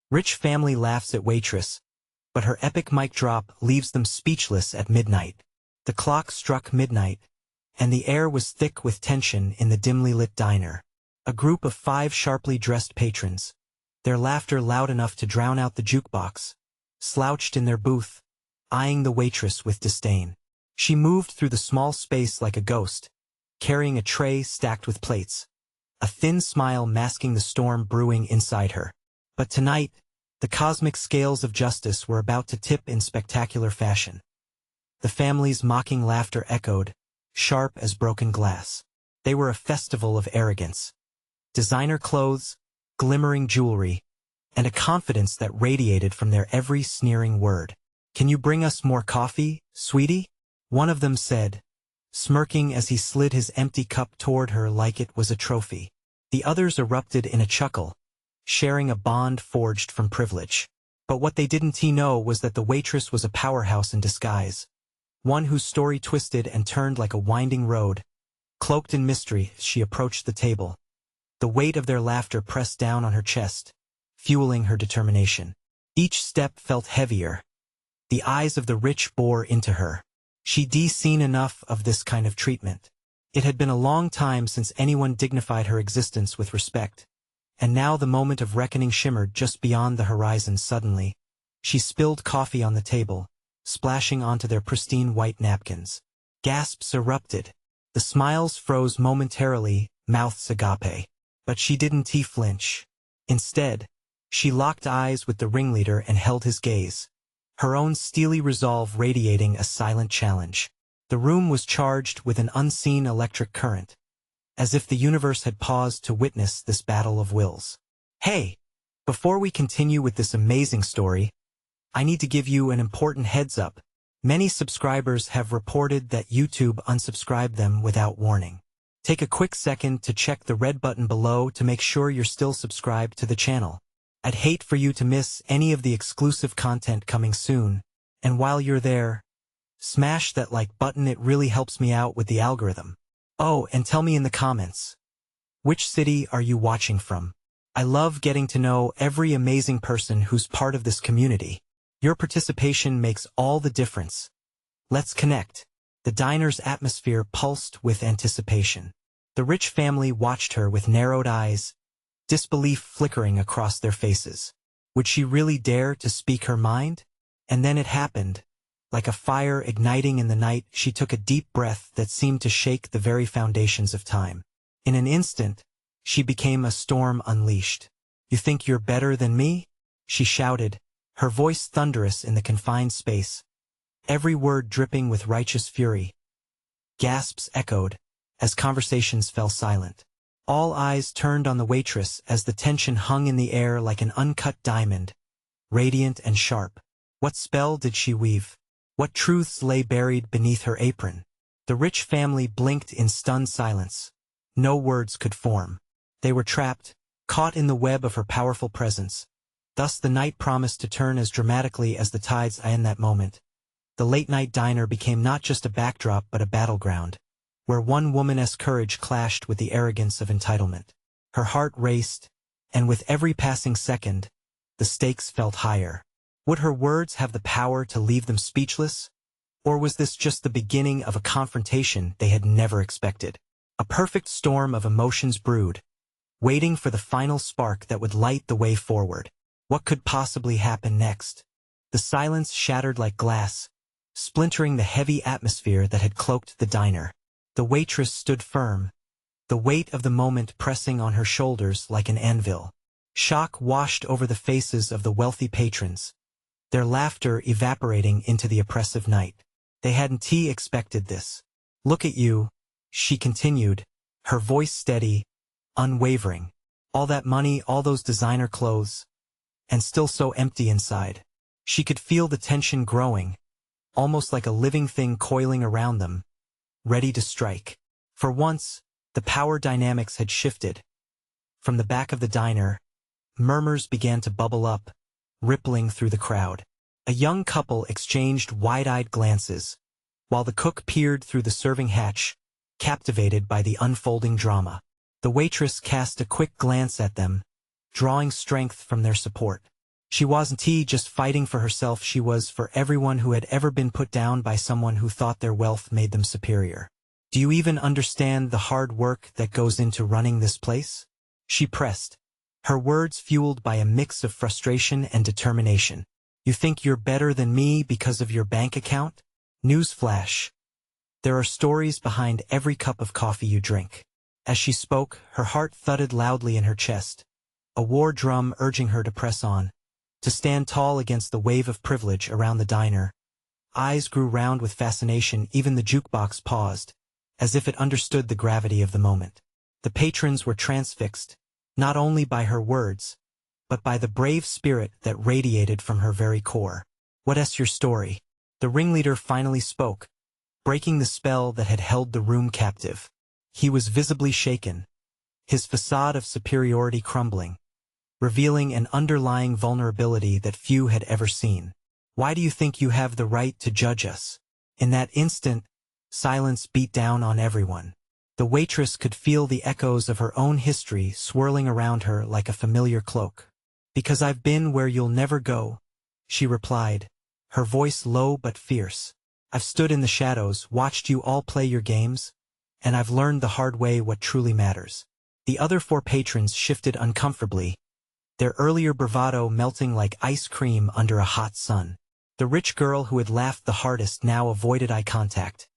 Rich family laughs at Waitress, but her epic mic drop leaves them speechless at midnight. The clock struck midnight, and the air was thick with tension in the dimly lit diner. A group of 5 sharply dressed patrons, their laughter loud enough to drown out the jukebox, slouched in their booth, eyeing the waitress with disdain. She moved through the small space like a ghost, carrying a tray stacked with plates, a thin smile masking the storm brewing inside her. But tonight, the cosmic scales of justice were about to tip in spectacular fashion. The family's mocking laughter echoed, sharp as broken glass. They were a festival of arrogance. Designer clothes, glimmering jewelry, and a confidence that radiated from their every sneering word. "Can you bring us more coffee, sweetie?" one of them said, smirking as he slid his empty cup toward her like it was a trophy. The others erupted in a chuckle, sharing a bond forged from privilege. But what they didn't know was that the waitress was a powerhouse in disguise, one whose story twisted and turned like a winding road. Cloaked in mystery, she approached the table. The weight of their laughter pressed down on her chest, fueling her determination. Each step felt heavier. The eyes of the rich bore into her. She'd seen enough of this kind of treatment. It had been a long time since anyone dignified her existence with respect, and now the moment of reckoning shimmered just beyond the horizon. Suddenly, she spilled coffee on the table, splashing onto their pristine white napkins. Gasps erupted. The smiles froze momentarily, mouths agape. But she didn't flinch. Instead, she locked eyes with the ringleader and held his gaze, her own steely resolve radiating a silent challenge. The room was charged with an unseen electric current, as if the universe had paused to witness this battle of wills. Hey! Before we continue with this amazing story, I need to give you an important heads up. Many subscribers have reported that YouTube unsubscribed them without warning. Take a quick second to check the red button below to make sure you're still subscribed to the channel. I'd hate for you to miss any of the exclusive content coming soon, and while you're there, smash that like button. It really helps me out with the algorithm. Oh, and tell me in the comments, which city are you watching from? I love getting to know every amazing person who's part of this community. Your participation makes all the difference. Let's connect. The diner's atmosphere pulsed with anticipation. The rich family watched her with narrowed eyes, disbelief flickering across their faces. Would she really dare to speak her mind? And then it happened. Like a fire igniting in the night, she took a deep breath that seemed to shake the very foundations of time. In an instant, she became a storm unleashed. "You think you're better than me?" she shouted, her voice thunderous in the confined space, every word dripping with righteous fury. Gasps echoed, as conversations fell silent. All eyes turned on the waitress as the tension hung in the air like an uncut diamond, radiant and sharp. What spell did she weave? What truths lay buried beneath her apron? The rich family blinked in stunned silence. No words could form. They were trapped, caught in the web of her powerful presence. Thus the night promised to turn as dramatically as the tides. In that moment, the late-night diner became not just a backdrop but a battleground, where one woman's courage clashed with the arrogance of entitlement. Her heart raced, and with every passing second, the stakes felt higher. Would her words have the power to leave them speechless? Or was this just the beginning of a confrontation they had never expected? A perfect storm of emotions brewed, waiting for the final spark that would light the way forward. What could possibly happen next? The silence shattered like glass, splintering the heavy atmosphere that had cloaked the diner. The waitress stood firm, the weight of the moment pressing on her shoulders like an anvil. Shock washed over the faces of the wealthy patrons, their laughter evaporating into the oppressive night. They hadn't expected this. "Look at you," she continued, her voice steady, unwavering. "All that money, all those designer clothes, and still so empty inside." She could feel the tension growing, almost like a living thing coiling around them, ready to strike. For once, the power dynamics had shifted. From the back of the diner, murmurs began to bubble up, rippling through the crowd. A young couple exchanged wide-eyed glances, while the cook peered through the serving hatch, captivated by the unfolding drama. The waitress cast a quick glance at them, drawing strength from their support. She wasn't just fighting for herself, she was for everyone who had ever been put down by someone who thought their wealth made them superior. Do you even understand the hard work that goes into running this place? She pressed, her words fueled by a mix of frustration and determination. You think you're better than me because of your bank account? Newsflash. There are stories behind every cup of coffee you drink. As she spoke, her heart thudded loudly in her chest, a war drum urging her to press on, to stand tall against the wave of privilege around the diner. Eyes grew round with fascination, even the jukebox paused, as if it understood the gravity of the moment. The patrons were transfixed, not only by her words, but by the brave spirit that radiated from her very core. What's your story? The ringleader finally spoke, breaking the spell that had held the room captive. He was visibly shaken, his facade of superiority crumbling, revealing an underlying vulnerability that few had ever seen. Why do you think you have the right to judge us? In that instant, silence beat down on everyone. The waitress could feel the echoes of her own history swirling around her like a familiar cloak. Because I've been where you'll never go, she replied, her voice low but fierce. I've stood in the shadows, watched you all play your games, and I've learned the hard way what truly matters. The other 4 patrons shifted uncomfortably, their earlier bravado melting like ice cream under a hot sun. The rich girl who had laughed the hardest now avoided eye contact.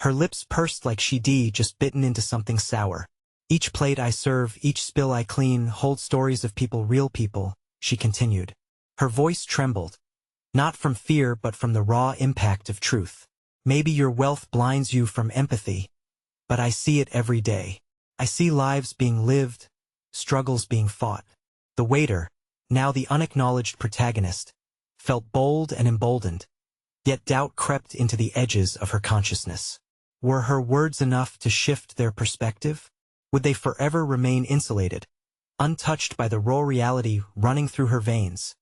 Her lips pursed like she'd just bitten into something sour. Each plate I serve, each spill I clean, hold stories of people, real people, she continued. Her voice trembled, not from fear but from the raw impact of truth. Maybe your wealth blinds you from empathy, but I see it every day. I see lives being lived, struggles being fought. The waiter, now the unacknowledged protagonist, felt bold and emboldened, yet doubt crept into the edges of her consciousness. Were her words enough to shift their perspective? Would they forever remain insulated, untouched by the raw reality running through her veins?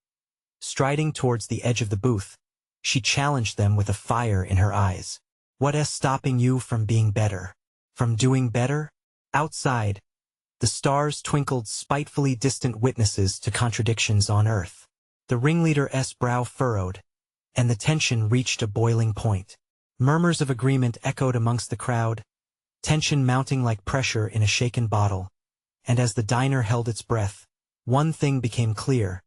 Striding towards the edge of the booth, she challenged them with a fire in her eyes. What's stopping you from being better? From doing better? Outside, the stars twinkled, spitefully distant witnesses to contradictions on earth. The ringleader's brow furrowed, and the tension reached a boiling point. Murmurs of agreement echoed amongst the crowd, tension mounting like pressure in a shaken bottle. And as the diner held its breath, one thing became clear.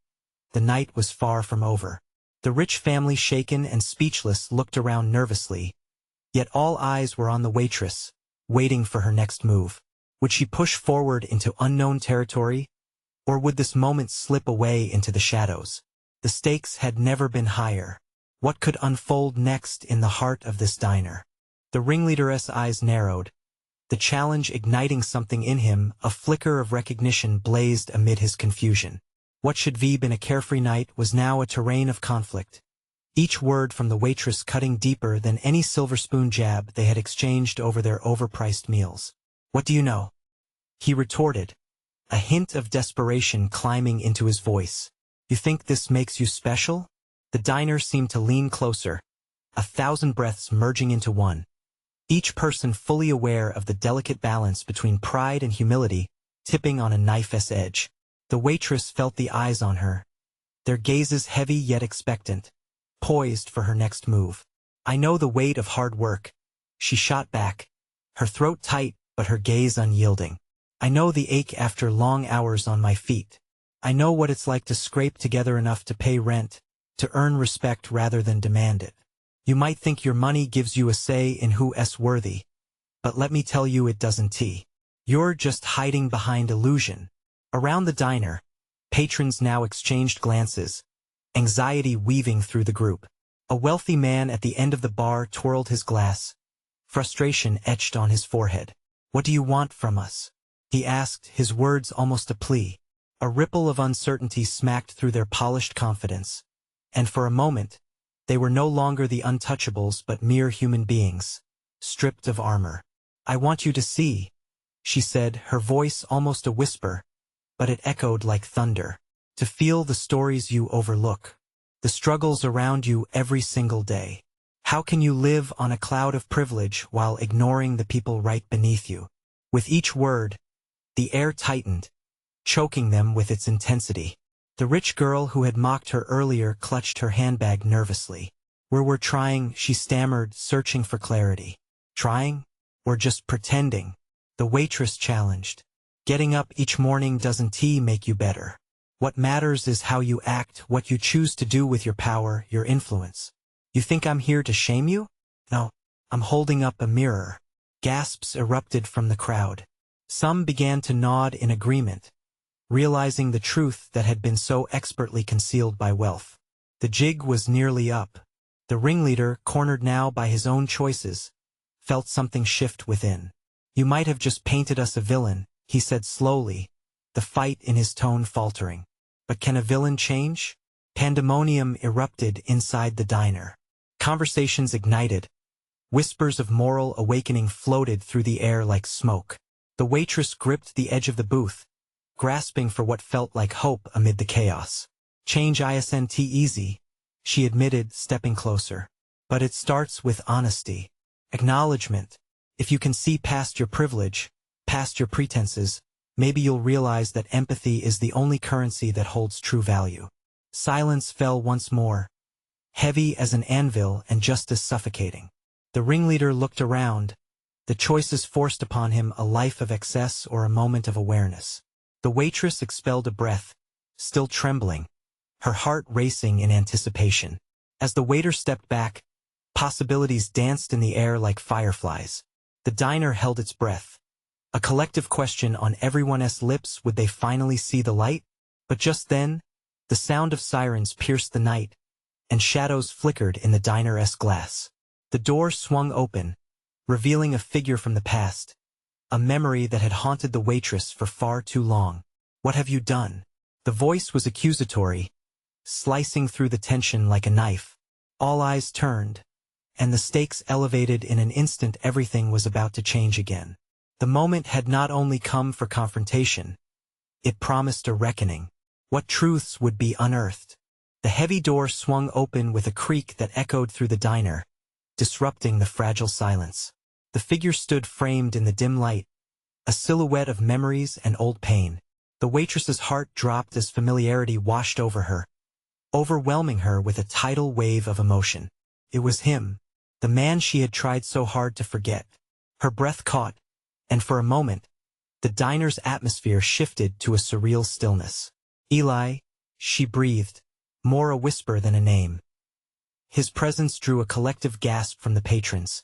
The night was far from over. The rich family, shaken and speechless, looked around nervously, yet all eyes were on the waitress, waiting for her next move. Would she push forward into unknown territory, or would this moment slip away into the shadows? The stakes had never been higher. What could unfold next in the heart of this diner? The ringleader's eyes narrowed, the challenge igniting something in him. A flicker of recognition blazed amid his confusion. What should have been a carefree night was now a terrain of conflict, each word from the waitress cutting deeper than any silver spoon jab they had exchanged over their overpriced meals. What do you know? He retorted, a hint of desperation climbing into his voice. You think this makes you special? The diner seemed to lean closer, 1,000 breaths merging into one, each person fully aware of the delicate balance between pride and humility, tipping on a knife's edge. The waitress felt the eyes on her, their gazes heavy yet expectant, poised for her next move. I know the weight of hard work, she shot back, her throat tight but her gaze unyielding. I know the ache after long hours on my feet. I know what it's like to scrape together enough to pay rent, to earn respect rather than demand it. You might think your money gives you a say in who's worthy, but let me tell you it doesn't. You're just hiding behind illusion. Around the diner, patrons now exchanged glances, anxiety weaving through the group. A wealthy man at the end of the bar twirled his glass, frustration etched on his forehead. What do you want from us? He asked, his words almost a plea. A ripple of uncertainty smacked through their polished confidence, and for a moment, they were no longer the untouchables but mere human beings, stripped of armor. I want you to see, she said, her voice almost a whisper, but it echoed like thunder. To feel the stories you overlook, the struggles around you every single day. How can you live on a cloud of privilege while ignoring the people right beneath you? With each word, the air tightened, choking them with its intensity. The rich girl who had mocked her earlier clutched her handbag nervously. We're trying, she stammered, searching for clarity. Trying? Or just pretending? The waitress challenged. Getting up each morning doesn't tea make you better. What matters is how you act, what you choose to do with your power, your influence. You think I'm here to shame you? No, I'm holding up a mirror. Gasps erupted from the crowd. Some began to nod in agreement, realizing the truth that had been so expertly concealed by wealth. The jig was nearly up. The ringleader, cornered now by his own choices, felt something shift within. You might have just painted us a villain, he said slowly, the fight in his tone faltering. But can a villain change? Pandemonium erupted inside the diner. Conversations ignited. Whispers of moral awakening floated through the air like smoke. The waitress gripped the edge of the booth, grasping for what felt like hope amid the chaos. Change isn't easy, she admitted, stepping closer. But it starts with honesty. Acknowledgement. If you can see past your privilege, past your pretenses, maybe you'll realize that empathy is the only currency that holds true value. Silence fell once more, heavy as an anvil and just as suffocating. The ringleader looked around, the choices forced upon him, a life of excess or a moment of awareness. The waitress expelled a breath, still trembling, her heart racing in anticipation. As the waiter stepped back, possibilities danced in the air like fireflies. The diner held its breath. A collective question on everyone's lips: would they finally see the light? But just then, the sound of sirens pierced the night, and shadows flickered in the diner's glass. The door swung open, revealing a figure from the past, a memory that had haunted the waitress for far too long. What have you done? The voice was accusatory, slicing through the tension like a knife. All eyes turned, and the stakes elevated. In an instant everything was about to change again. The moment had not only come for confrontation, it promised a reckoning. What truths would be unearthed? The heavy door swung open with a creak that echoed through the diner, disrupting the fragile silence. The figure stood framed in the dim light, a silhouette of memories and old pain. The waitress's heart dropped as familiarity washed over her, overwhelming her with a tidal wave of emotion. It was him, the man she had tried so hard to forget. Her breath caught, and for a moment, the diner's atmosphere shifted to a surreal stillness. Eli, she breathed, more a whisper than a name. His presence drew a collective gasp from the patrons,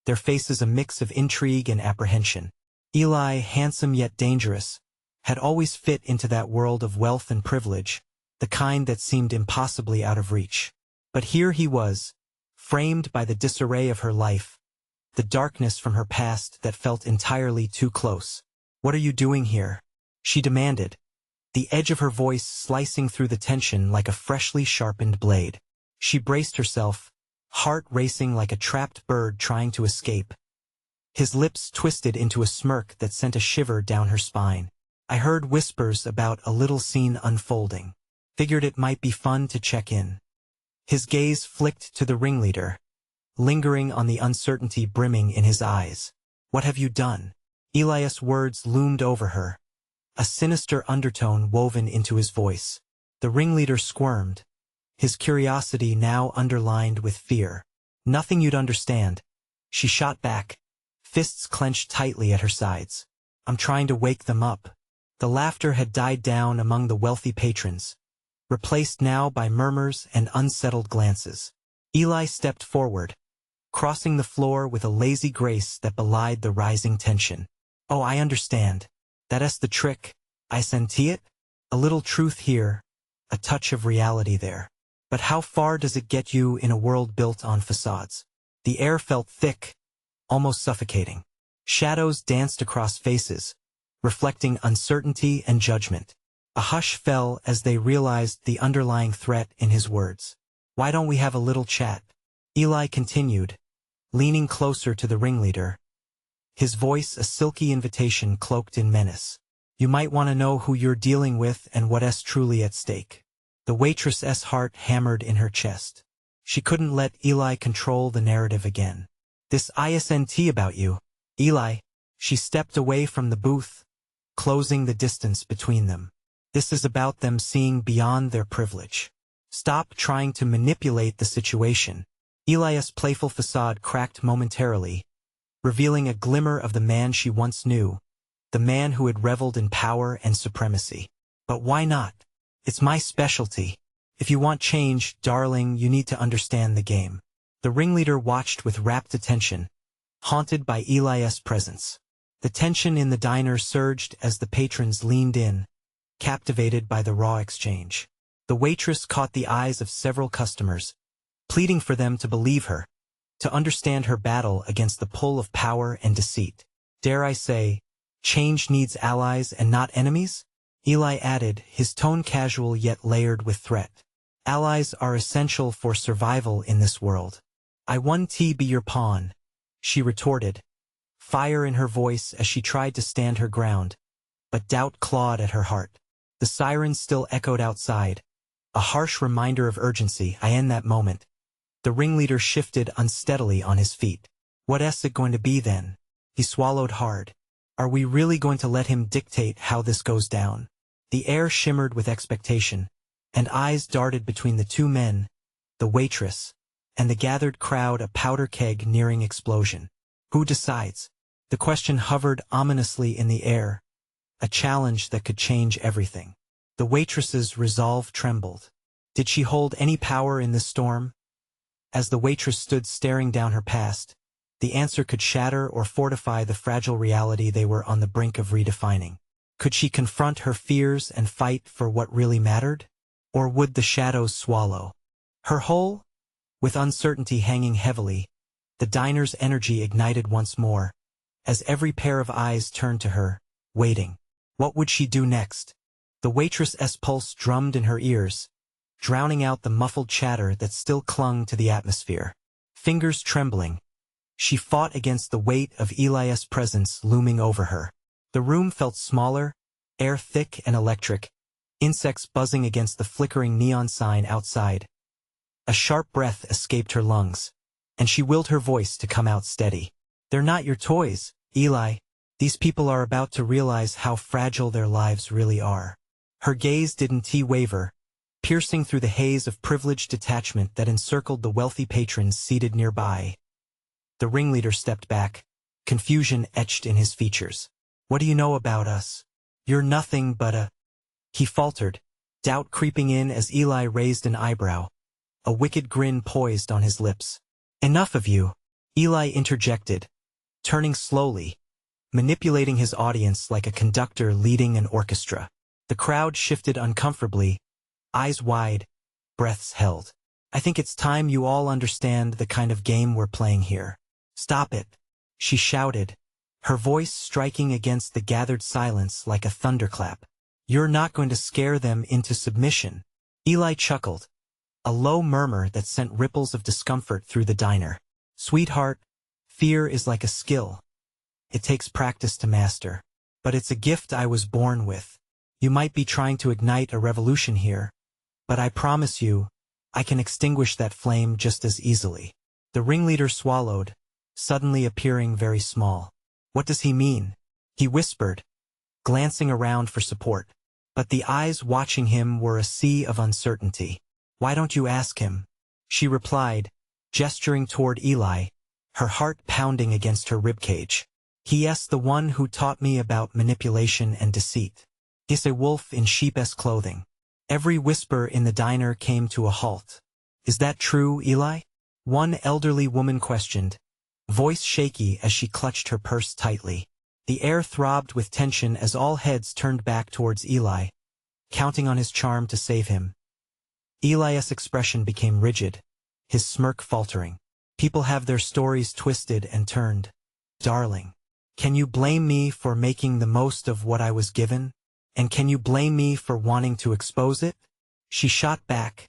their faces a mix of intrigue and apprehension. Eli, handsome yet dangerous, had always fit into that world of wealth and privilege, the kind that seemed impossibly out of reach. But here he was, framed by the disarray of her life, the darkness from her past that felt entirely too close. What are you doing here? She demanded, the edge of her voice slicing through the tension like a freshly sharpened blade. She braced herself, heart racing like a trapped bird trying to escape. His lips twisted into a smirk that sent a shiver down her spine. I heard whispers about a little scene unfolding. Figured it might be fun to check in. His gaze flicked to the ringleader, lingering on the uncertainty brimming in his eyes. What have you done? Elias' words loomed over her, a sinister undertone woven into his voice. The ringleader squirmed, his curiosity now underlined with fear. Nothing you'd understand. She shot back, fists clenched tightly at her sides. I'm trying to wake them up. The laughter had died down among the wealthy patrons, replaced now by murmurs and unsettled glances. Eli stepped forward, crossing the floor with a lazy grace that belied the rising tension. Oh, I understand. That's the trick. I senti it? A little truth here, a touch of reality there. But how far does it get you in a world built on facades? The air felt thick, almost suffocating. Shadows danced across faces, reflecting uncertainty and judgment. A hush fell as they realized the underlying threat in his words. Why don't we have a little chat? Eli continued, leaning closer to the ringleader, his voice a silky invitation cloaked in menace. You might want to know who you're dealing with and what's truly at stake. The waitress's heart hammered in her chest. She couldn't let Eli control the narrative again. This isn't about you, Eli. She stepped away from the booth, closing the distance between them. This is about them seeing beyond their privilege. Stop trying to manipulate the situation. Elias' playful facade cracked momentarily, revealing a glimmer of the man she once knew, the man who had reveled in power and supremacy. But why not? It's my specialty. If you want change, darling, you need to understand the game. The ringleader watched with rapt attention, haunted by Elias' presence. The tension in the diner surged as the patrons leaned in, captivated by the raw exchange. The waitress caught the eyes of several customers, pleading for them to believe her, to understand her battle against the pull of power and deceit. Dare I say, change needs allies and not enemies? Eli added, his tone casual yet layered with threat. Allies are essential for survival in this world. I won T be your pawn, she retorted, fire in her voice as she tried to stand her ground, but doubt clawed at her heart. The sirens still echoed outside, a harsh reminder of urgency. In that moment, the ringleader shifted unsteadily on his feet. What is it going to be then? He swallowed hard. Are we really going to let him dictate how this goes down? The air shimmered with expectation, and eyes darted between the two men, the waitress, and the gathered crowd, a powder keg nearing explosion. Who decides? The question hovered ominously in the air, a challenge that could change everything. The waitress's resolve trembled. Did she hold any power in this storm? As the waitress stood staring down her past, the answer could shatter or fortify the fragile reality they were on the brink of redefining. Could she confront her fears and fight for what really mattered? Or would the shadows swallow her whole? With uncertainty hanging heavily, the diner's energy ignited once more, as every pair of eyes turned to her, waiting. What would she do next? The waitress's pulse drummed in her ears, drowning out the muffled chatter that still clung to the atmosphere. Fingers trembling, she fought against the weight of Elias' presence looming over her. The room felt smaller, air thick and electric, insects buzzing against the flickering neon sign outside. A sharp breath escaped her lungs, and she willed her voice to come out steady. They're not your toys, Eli. These people are about to realize how fragile their lives really are. Her gaze didn't waver, piercing through the haze of privileged detachment that encircled the wealthy patrons seated nearby. The ringleader stepped back, confusion etched in his features. What do you know about us? You're nothing but a... He faltered, doubt creeping in as Eli raised an eyebrow, a wicked grin poised on his lips. Enough of you, Eli interjected, turning slowly, manipulating his audience like a conductor leading an orchestra. The crowd shifted uncomfortably, eyes wide, breaths held. I think it's time you all understand the kind of game we're playing here. Stop it, she shouted, her voice striking against the gathered silence like a thunderclap. You're not going to scare them into submission. Eli chuckled, a low murmur that sent ripples of discomfort through the diner. Sweetheart, fear is like a skill. It takes practice to master. But it's a gift I was born with. You might be trying to ignite a revolution here, but I promise you, I can extinguish that flame just as easily. The ringleader swallowed, suddenly appearing very small. What does he mean? He whispered, glancing around for support. But the eyes watching him were a sea of uncertainty. Why don't you ask him? She replied, gesturing toward Eli, her heart pounding against her ribcage. He's the one who taught me about manipulation and deceit. He's a wolf in sheep's clothing. Every whisper in the diner came to a halt. Is that true, Eli? One elderly woman questioned, voice shaky as she clutched her purse tightly. The air throbbed with tension as all heads turned back towards Eli, counting on his charm to save him. Elias' expression became rigid, his smirk faltering. People have their stories twisted and turned. Darling, can you blame me for making the most of what I was given? And can you blame me for wanting to expose it? She shot back,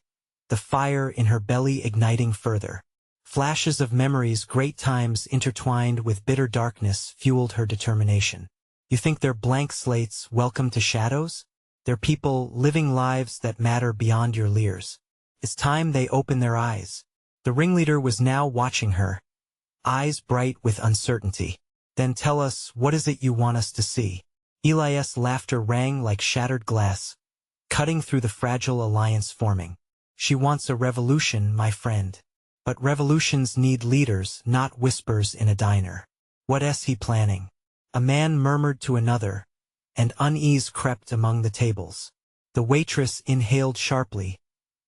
the fire in her belly igniting further. Flashes of memories, great times intertwined with bitter darkness, fueled her determination. You think they're blank slates, welcome to shadows? They're people living lives that matter beyond your leers. It's time they open their eyes. The ringleader was now watching her, eyes bright with uncertainty. Then tell us, what is it you want us to see? Elias' laughter rang like shattered glass, cutting through the fragile alliance forming. She wants a revolution, my friend. But revolutions need leaders, not whispers in a diner. What's he planning? A man murmured to another, and unease crept among the tables. The waitress inhaled sharply,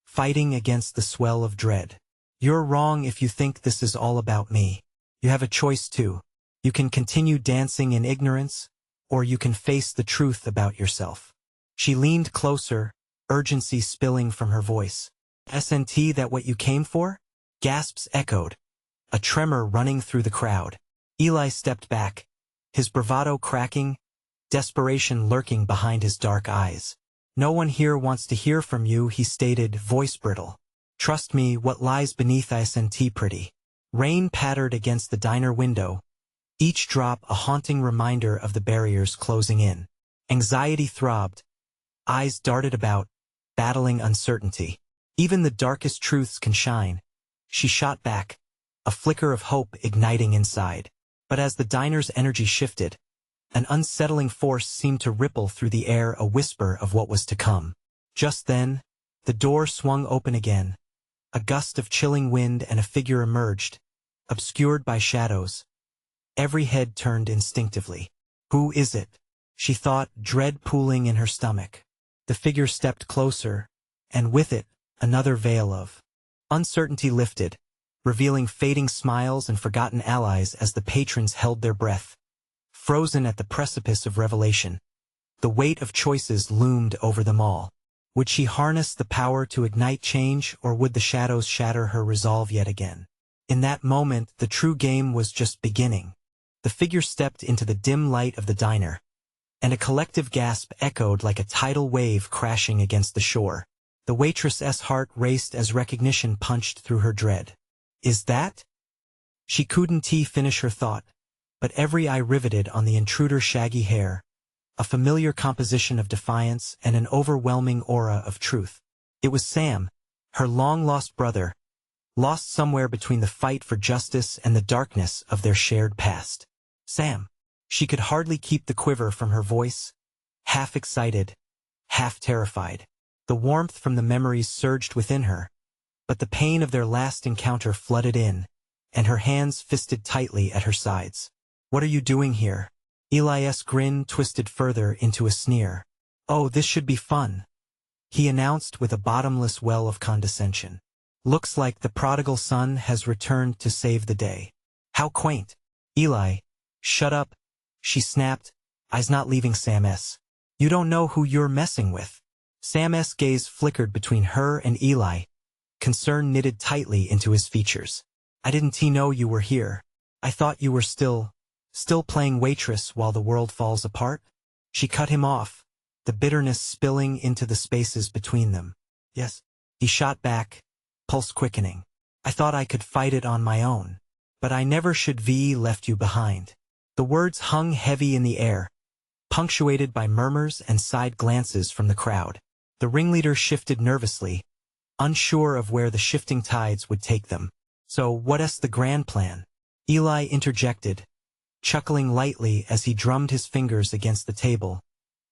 fighting against the swell of dread. You're wrong if you think this is all about me. You have a choice too. You can continue dancing in ignorance, or you can face the truth about yourself. She leaned closer, urgency spilling from her voice. "Isn't that what you came for?" Gasps echoed, a tremor running through the crowd. Eli stepped back, his bravado cracking, desperation lurking behind his dark eyes. "No one here wants to hear from you," he stated, voice brittle. "Trust me, what lies beneath isn't pretty." Rain pattered against the diner window, each drop a haunting reminder of the barriers closing in. Anxiety throbbed, eyes darted about, battling uncertainty. Even the darkest truths can shine. She shot back, a flicker of hope igniting inside. But as the diner's energy shifted, an unsettling force seemed to ripple through the air, a whisper of what was to come. Just then, the door swung open again. A gust of chilling wind and a figure emerged, obscured by shadows. Every head turned instinctively. Who is it? She thought, dread pooling in her stomach. The figure stepped closer, and with it, another veil of uncertainty lifted, revealing fading smiles and forgotten allies as the patrons held their breath, frozen at the precipice of revelation. The weight of choices loomed over them all. Would she harness the power to ignite change, or would the shadows shatter her resolve yet again? In that moment, the true game was just beginning. The figure stepped into the dim light of the diner, and a collective gasp echoed like a tidal wave crashing against the shore. The waitress's heart raced as recognition punched through her dread. Is that? She couldn't finish her thought, but every eye riveted on the intruder's shaggy hair, a familiar composition of defiance and an overwhelming aura of truth. It was Sam, her long-lost brother, lost somewhere between the fight for justice and the darkness of their shared past. Sam. She could hardly keep the quiver from her voice, half excited, half terrified. The warmth from the memories surged within her, but the pain of their last encounter flooded in, and her hands fisted tightly at her sides. "What are you doing here?" Eli's grin twisted further into a sneer. "Oh, this should be fun," he announced with a bottomless well of condescension. "Looks like the prodigal son has returned to save the day." "How quaint." "Eli, shut up," she snapped, "I's not leaving Sam's. You don't know who you're messing with." Sam's gaze flickered between her and Eli, concern knitted tightly into his features. "I didn't know you were here. I thought you were still playing Waitress while the world falls apart." She cut him off, the bitterness spilling into the spaces between them. "Yes," he shot back, pulse quickening. "I thought I could fight it on my own. But I never should have left you behind." The words hung heavy in the air, punctuated by murmurs and side glances from the crowd. The ringleader shifted nervously, unsure of where the shifting tides would take them. "So what's the grand plan?" Eli interjected, chuckling lightly as he drummed his fingers against the table,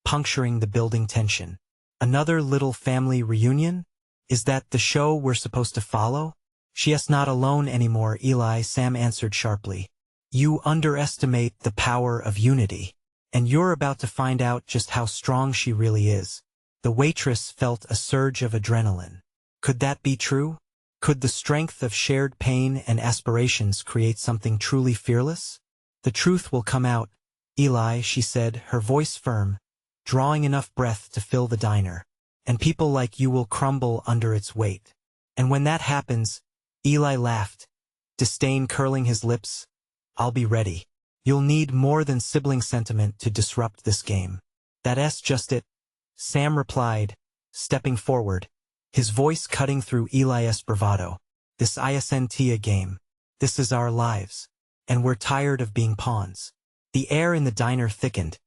puncturing the building tension. "Another little family reunion? Is that the show we're supposed to follow?" "She's not alone anymore, Eli," Sam answered sharply. "You underestimate the power of unity, and you're about to find out just how strong she really is." The waitress felt a surge of adrenaline. Could that be true? Could the strength of shared pain and aspirations create something truly fearless? "The truth will come out, Eli," she said, her voice firm, drawing enough breath to fill the diner. "And people like you will crumble under its weight. And when that happens," Eli laughed, disdain curling his lips, "I'll be ready. You'll need more than sibling sentiment to disrupt this game." "That's just it," Sam replied, stepping forward, his voice cutting through Eli's bravado. "This isn't a game. This is our lives. And we're tired of being pawns." The air in the diner thickened,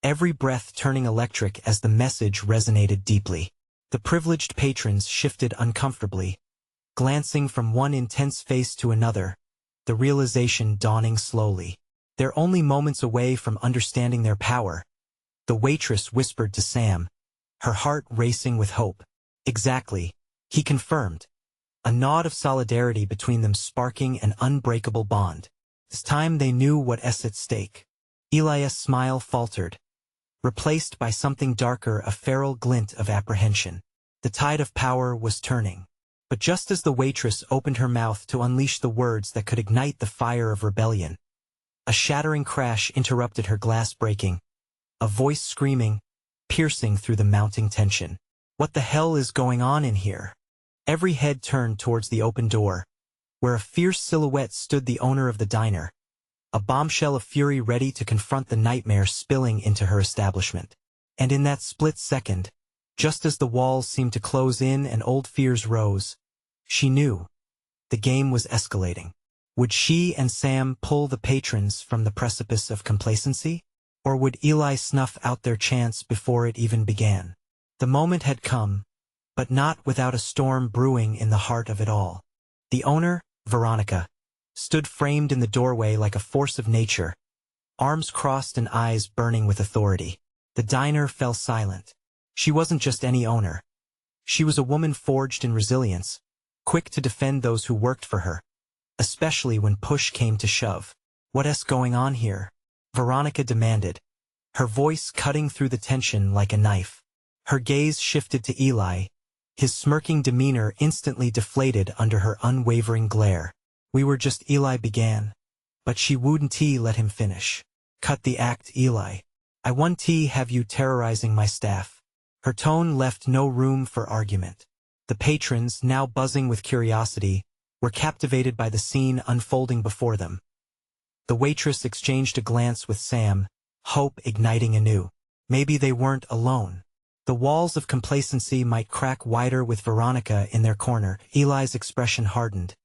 every breath turning electric as the message resonated deeply. The privileged patrons shifted uncomfortably, glancing from one intense face to another, the realization dawning slowly. They're only moments away from understanding their power. The waitress whispered to Sam, her heart racing with hope. Exactly, he confirmed. A nod of solidarity between them sparking an unbreakable bond. This time they knew what was at stake. Eli's smile faltered, replaced by something darker, a feral glint of apprehension. The tide of power was turning. But just as the waitress opened her mouth to unleash the words that could ignite the fire of rebellion, a shattering crash interrupted her, glass breaking, a voice screaming, piercing through the mounting tension. What the hell is going on in here? Every head turned towards the open door, where a fierce silhouette stood, the owner of the diner, a bombshell of fury ready to confront the nightmare spilling into her establishment. And in that split second, just as the walls seemed to close in and old fears rose, she knew the game was escalating. Would she and Sam pull the patrons from the precipice of complacency? Or would Eli snuff out their chance before it even began? The moment had come, but not without a storm brewing in the heart of it all. The owner, Veronica, stood framed in the doorway like a force of nature, arms crossed and eyes burning with authority. The diner fell silent. She wasn't just any owner. She was a woman forged in resilience, quick to defend those who worked for her, especially when push came to shove. What's going on here? Veronica demanded, her voice cutting through the tension like a knife. Her gaze shifted to Eli, his smirking demeanor instantly deflated under her unwavering glare. We were just, Eli began, but she wouldn't let him finish. Cut the act, Eli. I won't have you terrorizing my staff. Her tone left no room for argument. The patrons, now buzzing with curiosity, were captivated by the scene unfolding before them. The waitress exchanged a glance with Sam, hope igniting anew. Maybe they weren't alone. The walls of complacency might crack wider with Veronica in their corner. Eli's expression hardened,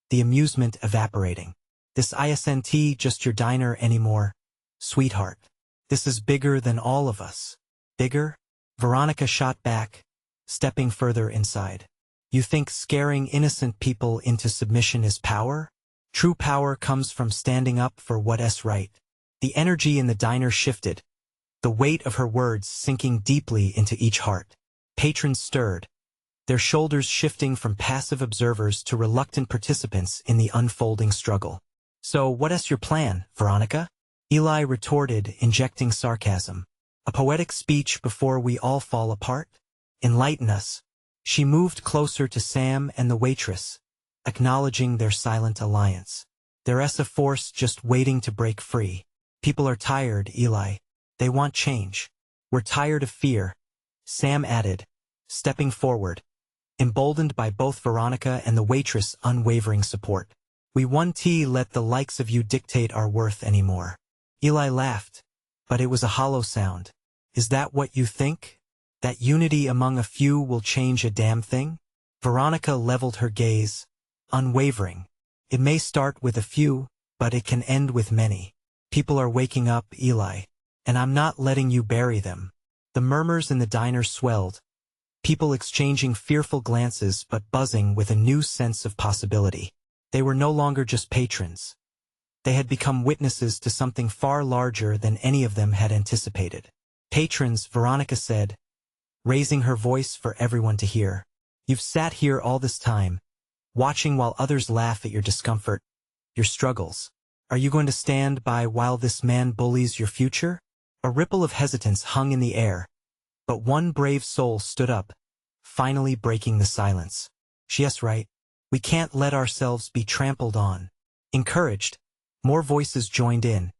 the amusement evaporating. This isn't just your diner anymore, sweetheart. This is bigger than all of us. Bigger? Veronica shot back, stepping further inside. You think scaring innocent people into submission is power? True power comes from standing up for what's right. The energy in the diner shifted, the weight of her words sinking deeply into each heart. Patrons stirred, their shoulders shifting from passive observers to reluctant participants in the unfolding struggle. So what's your plan, Veronica? Eli retorted, injecting sarcasm. A poetic speech before we all fall apart? Enlighten us. She moved closer to Sam and the waitress, acknowledging their silent alliance. There's a force just waiting to break free. People are tired, Eli. They want change. We're tired of fear, Sam added, stepping forward, emboldened by both Veronica and the waitress' unwavering support. We won't let the likes of you dictate our worth anymore. Eli laughed, but it was a hollow sound. Is that what you think? That unity among a few will change a damn thing? Veronica leveled her gaze, unwavering. It may start with a few, but it can end with many. People are waking up, Eli, and I'm not letting you bury them. The murmurs in the diner swelled, people exchanging fearful glances but buzzing with a new sense of possibility. They were no longer just patrons. They had become witnesses to something far larger than any of them had anticipated. Patrons, Veronica said, raising her voice for everyone to hear. You've sat here all this time, watching while others laugh at your discomfort, your struggles. Are you going to stand by while this man bullies your future? A ripple of hesitance hung in the air, but one brave soul stood up, finally breaking the silence. She's right. We can't let ourselves be trampled on. Encouraged, more voices joined in,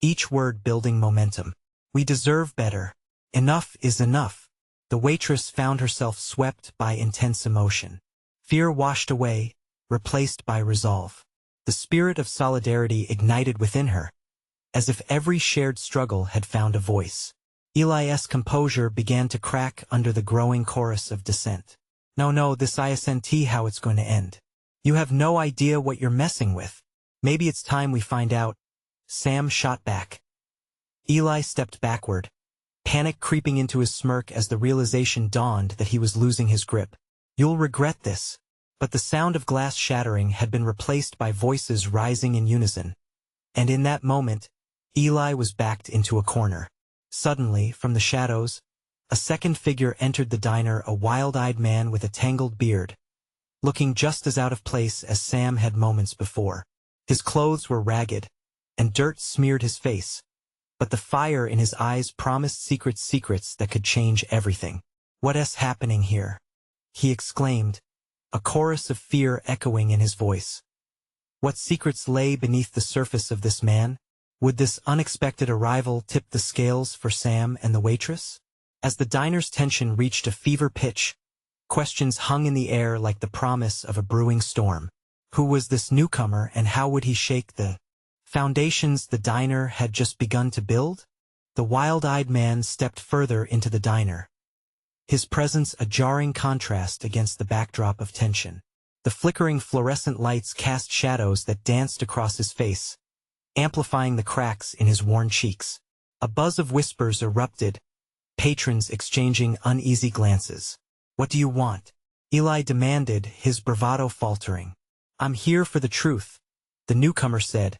each word building momentum. We deserve better. Enough is enough. The waitress found herself swept by intense emotion. Fear washed away, replaced by resolve. The spirit of solidarity ignited within her, as if every shared struggle had found a voice. Eli's composure began to crack under the growing chorus of dissent. No, this isn't how it's going to end. You have no idea what you're messing with. Maybe it's time we find out. Sam shot back. Eli stepped backward, panic creeping into his smirk as the realization dawned that he was losing his grip. You'll regret this. But the sound of glass shattering had been replaced by voices rising in unison. And in that moment, Eli was backed into a corner. Suddenly, from the shadows, A second figure entered the diner, a wild-eyed man with a tangled beard, looking just as out of place as Sam had moments before. His clothes were ragged, and dirt smeared his face, but the fire in his eyes promised secrets that could change everything. "What's happening here?" he exclaimed, a chorus of fear echoing in his voice. What secrets lay beneath the surface of this man? Would this unexpected arrival tip the scales for Sam and the waitress? As the diner's tension reached a fever pitch, questions hung in the air like the promise of a brewing storm. Who was this newcomer, and how would he shake the foundations the diner had just begun to build? The wild-eyed man stepped further into the diner, his presence a jarring contrast against the backdrop of tension. The flickering fluorescent lights cast shadows that danced across his face, amplifying the cracks in his worn cheeks. A buzz of whispers erupted, patrons exchanging uneasy glances. "What do you want?" Eli demanded, his bravado faltering. "I'm here for the truth," the newcomer said,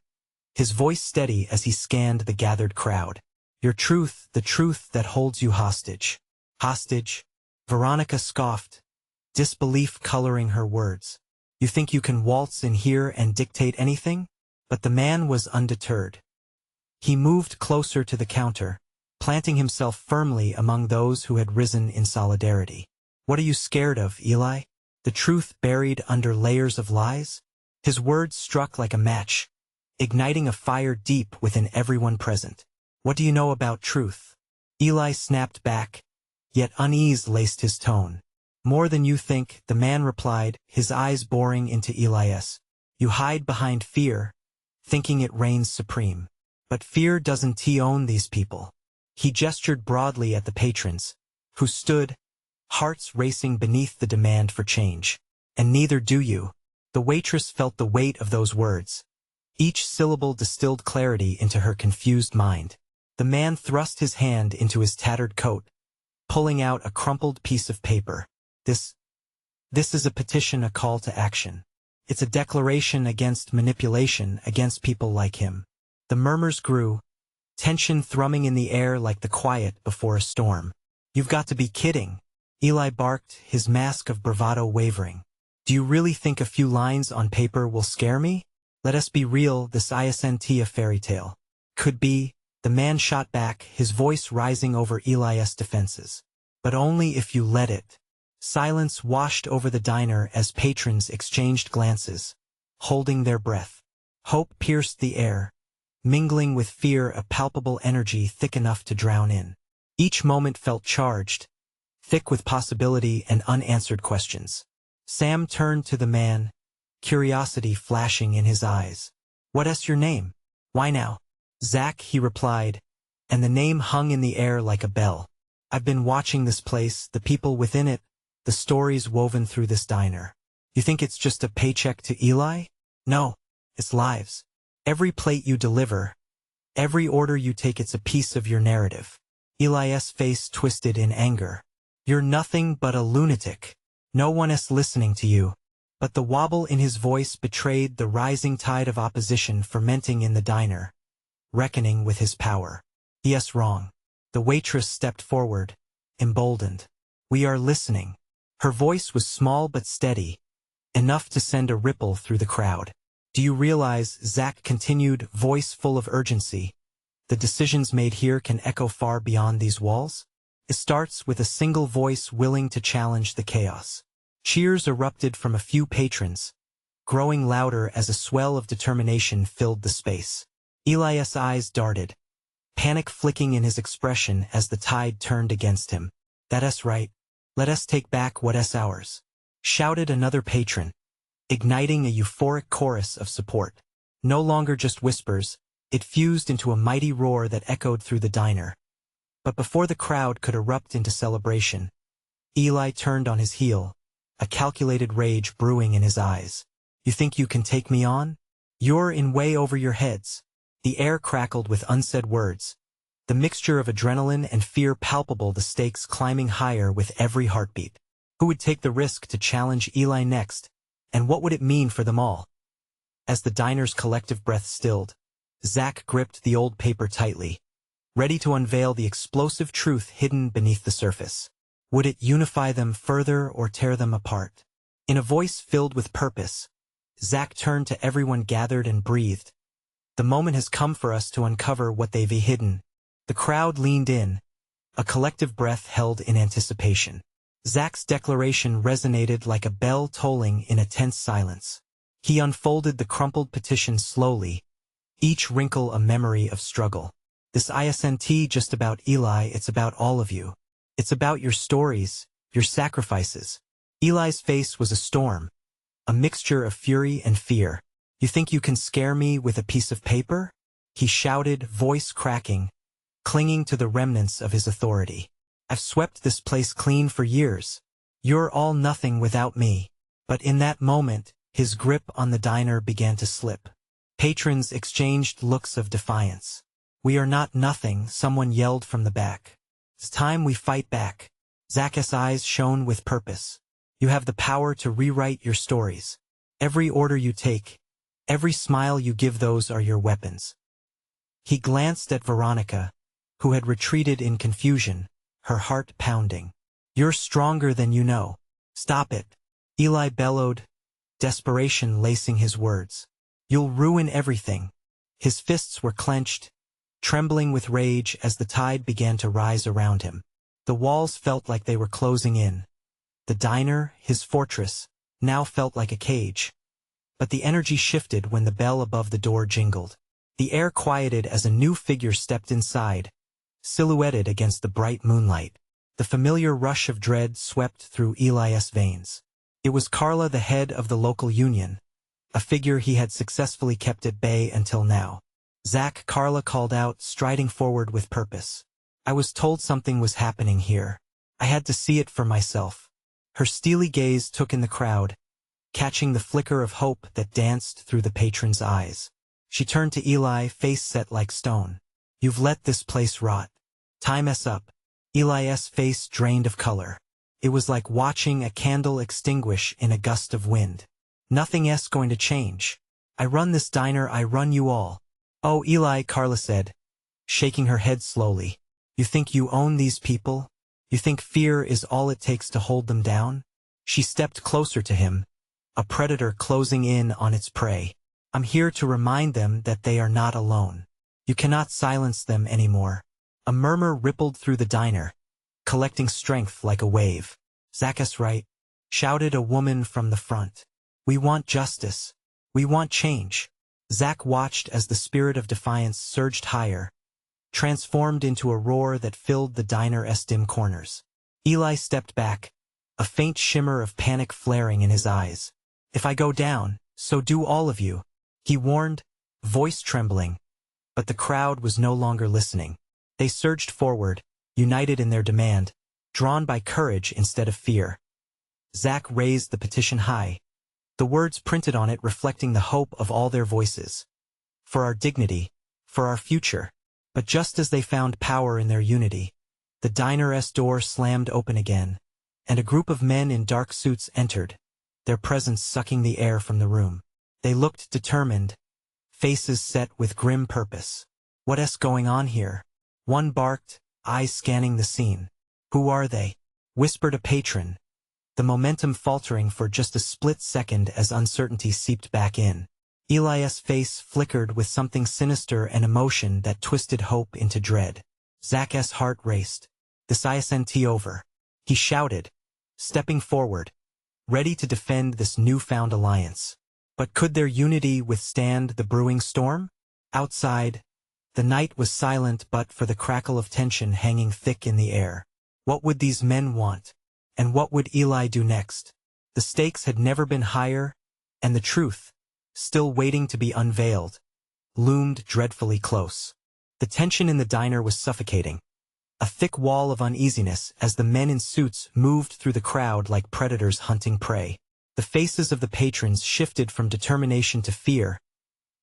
his voice steady as he scanned the gathered crowd. "Your truth, the truth that holds you hostage." "Hostage?" Veronica scoffed, disbelief coloring her words. "You think you can waltz in here and dictate anything?" But the man was undeterred. He moved closer to the counter, planting himself firmly among those who had risen in solidarity. "What are you scared of, Eli? The truth buried under layers of lies?" His words struck like a match, igniting a fire deep within everyone present. "What do you know about truth?" Eli snapped back, yet unease laced his tone. "More than you think," the man replied, his eyes boring into Eli's. "You hide behind fear, thinking it reigns supreme. But fear doesn't own these people." He gestured broadly at the patrons, who stood, hearts racing beneath the demand for change. "And neither do you." The waitress felt the weight of those words. Each syllable distilled clarity into her confused mind. The man thrust his hand into his tattered coat, pulling out a crumpled piece of paper. This is a petition, a call to action. It's a declaration against manipulation, against people like him." The murmurs grew, tension thrumming in the air like the quiet before a storm. "You've got to be kidding," Eli barked, his mask of bravado wavering. "Do you really think a few lines on paper will scare me? Let us be real, this isn't a fairy tale." "Could be," the man shot back, his voice rising over Eli's defenses. "But only if you let it." Silence washed over the diner as patrons exchanged glances, holding their breath. Hope pierced the air, mingling with fear, a palpable energy thick enough to drown in. Each moment felt charged, thick with possibility and unanswered questions. Sam turned to the man, curiosity flashing in his eyes. "What's your name?" "Why now?" "Zach," he replied, and the name hung in the air like a bell. "I've been watching this place, the people within it, the stories woven through this diner. You think it's just a paycheck to Eli? No, it's lives. Every plate you deliver, every order you take, it's a piece of your narrative." Eli's face twisted in anger. "You're nothing but a lunatic. No one's listening to you." But the wobble in his voice betrayed the rising tide of opposition fermenting in the diner, reckoning with his power. "Yes, wrong." The waitress stepped forward, emboldened. "We are listening." Her voice was small but steady, enough to send a ripple through the crowd. "Do you realize," Zach continued, voice full of urgency, "the decisions made here can echo far beyond these walls? It starts with a single voice willing to challenge the chaos." Cheers erupted from a few patrons, growing louder as a swell of determination filled the space. Eli's eyes darted, panic flicking in his expression as the tide turned against him. "That's right. Let us take back what's ours," shouted another patron, igniting a euphoric chorus of support. No longer just whispers, it fused into a mighty roar that echoed through the diner. But before the crowd could erupt into celebration, Eli turned on his heel, a calculated rage brewing in his eyes. "You think you can take me on? You're in way over your heads." The air crackled with unsaid words, the mixture of adrenaline and fear palpable, the stakes climbing higher with every heartbeat. Who would take the risk to challenge Eli next, and what would it mean for them all? As the diner's collective breath stilled, Zach gripped the old paper tightly, ready to unveil the explosive truth hidden beneath the surface. Would it unify them further or tear them apart? In a voice filled with purpose, Zach turned to everyone gathered and breathed. The moment has come for us to uncover what they've hidden. The crowd leaned in, a collective breath held in anticipation. Zach's declaration resonated like a bell tolling in a tense silence. He unfolded the crumpled petition slowly, each wrinkle a memory of struggle. This isn't just about Eli, it's about all of you. It's about your stories, your sacrifices. Eli's face was a storm, a mixture of fury and fear. You think you can scare me with a piece of paper? He shouted, voice cracking, clinging to the remnants of his authority. I've swept this place clean for years. You're all nothing without me. But in that moment, his grip on the diner began to slip. Patrons exchanged looks of defiance. We are not nothing, someone yelled from the back. It's time we fight back. Zach's eyes shone with purpose. You have the power to rewrite your stories. Every order you take, every smile you give, those are your weapons. He glanced at Veronica, who had retreated in confusion, her heart pounding. You're stronger than you know. Stop it. Eli bellowed, desperation lacing his words. You'll ruin everything. His fists were clenched, trembling with rage as the tide began to rise around him. The walls felt like they were closing in. The diner, his fortress, now felt like a cage. But the energy shifted when the bell above the door jingled. The air quieted as a new figure stepped inside, silhouetted against the bright moonlight. The familiar rush of dread swept through Eli's veins. It was Carla, the head of the local union, a figure he had successfully kept at bay until now. Zach, Carla called out, striding forward with purpose. I was told something was happening here. I had to see it for myself. Her steely gaze took in the crowd, catching the flicker of hope that danced through the patron's eyes. She turned to Eli, face set like stone. You've let this place rot. Time's up. Eli's face drained of color. It was like watching a candle extinguish in a gust of wind. Nothing's going to change. I run this diner, I run you all. Oh, Eli, Carla said, shaking her head slowly. You think you own these people? You think fear is all it takes to hold them down? She stepped closer to him, a predator closing in on its prey. I'm here to remind them that they are not alone. You cannot silence them anymore. A murmur rippled through the diner, collecting strength like a wave. Zach's right, shouted a woman from the front. We want justice. We want change. Zach watched as the spirit of defiance surged higher, transformed into a roar that filled the diner's dim corners. Eli stepped back, a faint shimmer of panic flaring in his eyes. If I go down, so do all of you, he warned, voice trembling. But the crowd was no longer listening. They surged forward, united in their demand, drawn by courage instead of fear. Zach raised the petition high, the words printed on it reflecting the hope of all their voices. For our dignity, for our future. But just as they found power in their unity, the diner's door slammed open again, and a group of men in dark suits entered, their presence sucking the air from the room. They looked determined, faces set with grim purpose. What's going on here? One barked, eyes scanning the scene. Who are they? Whispered a patron, the momentum faltering for just a split second as uncertainty seeped back in. Eli's face flickered with something sinister and emotion that twisted hope into dread. Zach's heart raced. This isn't over. He shouted, stepping forward, ready to defend this newfound alliance. But could their unity withstand the brewing storm? Outside, the night was silent but for the crackle of tension hanging thick in the air. What would these men want? And what would Eli do next? The stakes had never been higher, and the truth, still waiting to be unveiled, loomed dreadfully close. The tension in the diner was suffocating, a thick wall of uneasiness as the men in suits moved through the crowd like predators hunting prey. The faces of the patrons shifted from determination to fear,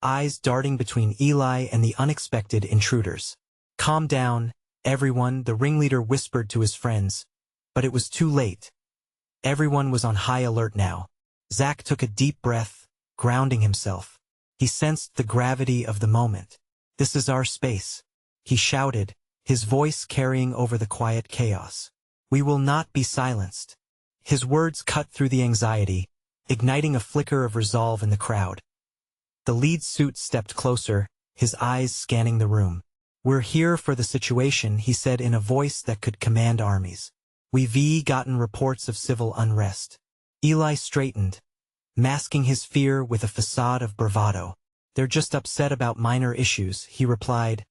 eyes darting between Eli and the unexpected intruders. Calm down, everyone, the ringleader whispered to his friends, but it was too late. Everyone was on high alert now. Zach took a deep breath, grounding himself. He sensed the gravity of the moment. This is our space, he shouted, his voice carrying over the quiet chaos. "We will not be silenced." His words cut through the anxiety, igniting a flicker of resolve in the crowd. The lead suit stepped closer, his eyes scanning the room. "We're here for the situation," he said in a voice that could command armies. "We've gotten reports of civil unrest." Eli straightened, masking his fear with a facade of bravado. "They're just upset about minor issues," he replied,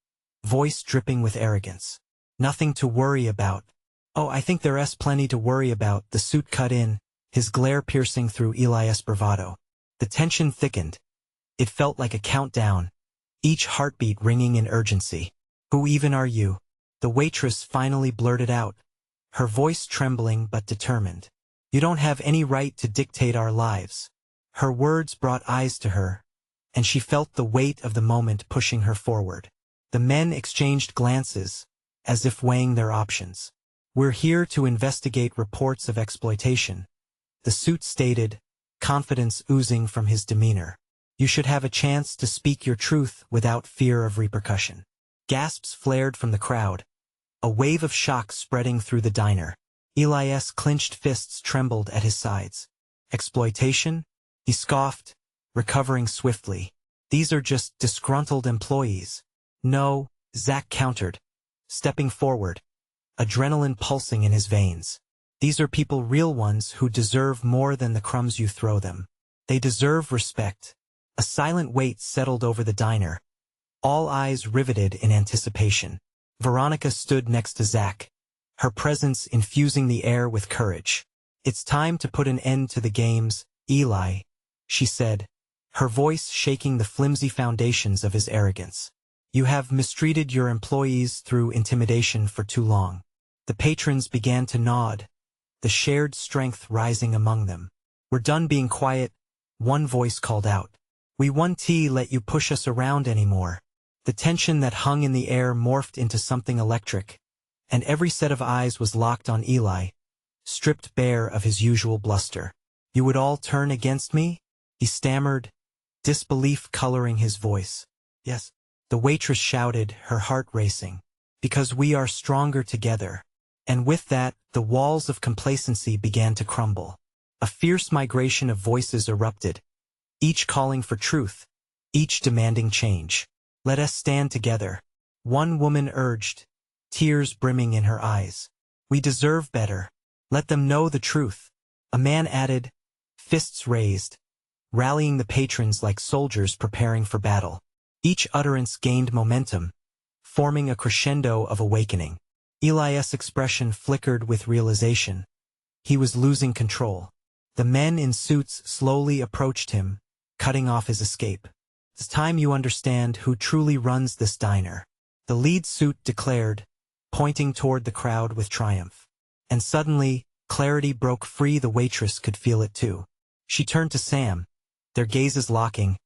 voice dripping with arrogance. "Nothing to worry about." "Oh, I think there's plenty to worry about," the suit cut in, his glare piercing through Eli's bravado. The tension thickened. It felt like a countdown, each heartbeat ringing in urgency. "Who even are you?" the waitress finally blurted out, her voice trembling but determined. "You don't have any right to dictate our lives." Her words brought eyes to her, and she felt the weight of the moment pushing her forward. The men exchanged glances, as if weighing their options. "We're here to investigate reports of exploitation," the suit stated, confidence oozing from his demeanor. "You should have a chance to speak your truth without fear of repercussion." Gasps flared from the crowd, a wave of shock spreading through the diner. Eli's clenched fists trembled at his sides. "Exploitation?" he scoffed, recovering swiftly. "These are just disgruntled employees." "No," Zach countered, stepping forward, adrenaline pulsing in his veins. "These are people, real ones, who deserve more than the crumbs you throw them. They deserve respect." A silent weight settled over the diner, all eyes riveted in anticipation. Veronica stood next to Zach, her presence infusing the air with courage. "It's time to put an end to the games, Eli," she said, her voice shaking the flimsy foundations of his arrogance. "You have mistreated your employees through intimidation for too long." The patrons began to nod, the shared strength rising among them. "We're done being quiet," one voice called out. "We won't let you push us around anymore." The tension that hung in the air morphed into something electric, and every set of eyes was locked on Eli, stripped bare of his usual bluster. "You would all turn against me?" he stammered, disbelief coloring his voice. "Yes," the waitress shouted, her heart racing. "Because we are stronger together." And with that, the walls of complacency began to crumble. A fierce migration of voices erupted, each calling for truth, each demanding change. "Let us stand together," one woman urged, tears brimming in her eyes. "We deserve better. Let them know the truth," a man added, fists raised, rallying the patrons like soldiers preparing for battle. Each utterance gained momentum, forming a crescendo of awakening. Eli's expression flickered with realization. He was losing control. The men in suits slowly approached him, cutting off his escape. "It's time you understand who truly runs this diner," the lead suit declared, pointing toward the crowd with triumph. And suddenly, clarity broke free. The waitress could feel it too. She turned to Sam, their gazes locking,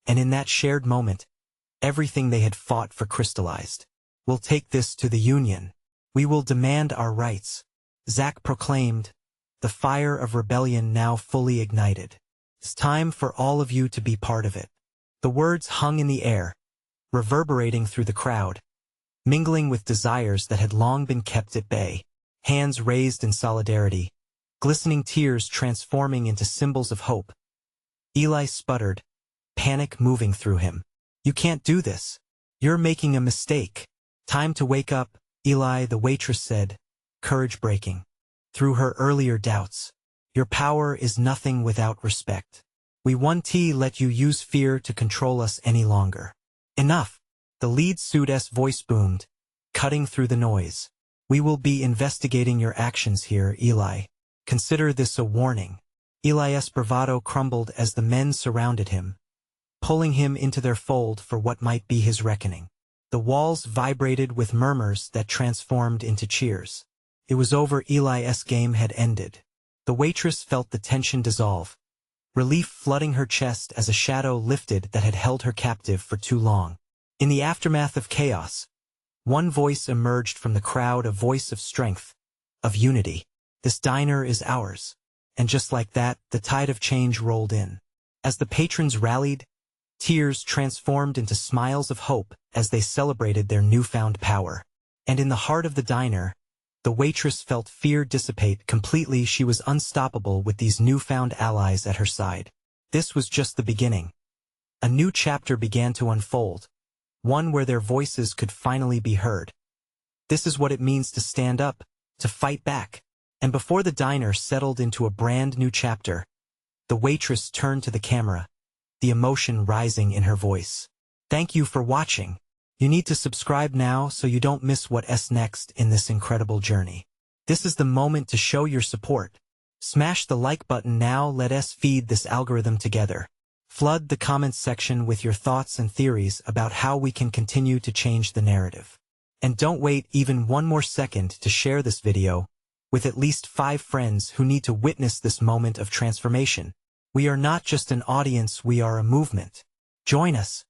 and in that shared moment, everything they had fought for crystallized. "We'll take this to the union. We will demand our rights," Zach proclaimed, the fire of rebellion now fully ignited. "It's time for all of you to be part of it." The words hung in the air, reverberating through the crowd, mingling with desires that had long been kept at bay. Hands raised in solidarity, glistening tears transforming into symbols of hope. Eli sputtered, panic moving through him. "You can't do this. You're making a mistake." "Time to wake up, Eli," the waitress said, courage breaking through her earlier doubts. "Your power is nothing without respect. We won't let you use fear to control us any longer." "Enough," the lead suit's voice boomed, cutting through the noise. "We will be investigating your actions here, Eli. Consider this a warning." Eli's bravado crumbled as the men surrounded him, pulling him into their fold for what might be his reckoning. The walls vibrated with murmurs that transformed into cheers. It was over. Eli's game had ended. The waitress felt the tension dissolve, relief flooding her chest as a shadow lifted that had held her captive for too long. In the aftermath of chaos, one voice emerged from the crowd, a voice of strength, of unity. "This diner is ours." And just like that, the tide of change rolled in. As the patrons rallied, tears transformed into smiles of hope as they celebrated their newfound power. And in the heart of the diner, the waitress felt fear dissipate completely. She was unstoppable with these newfound allies at her side. This was just the beginning. A new chapter began to unfold, one where their voices could finally be heard. This is what it means to stand up, to fight back. And before the diner settled into a brand new chapter, the waitress turned to the camera, the emotion rising in her voice. Thank you for watching. You need to subscribe now so you don't miss what's next in this incredible journey. This is the moment to show your support. Smash the like button now. Let us feed this algorithm together. Flood the comments section with your thoughts and theories about how we can continue to change the narrative. And don't wait even one more second to share this video with at least 5 friends who need to witness this moment of transformation. We are not just an audience, we are a movement. Join us.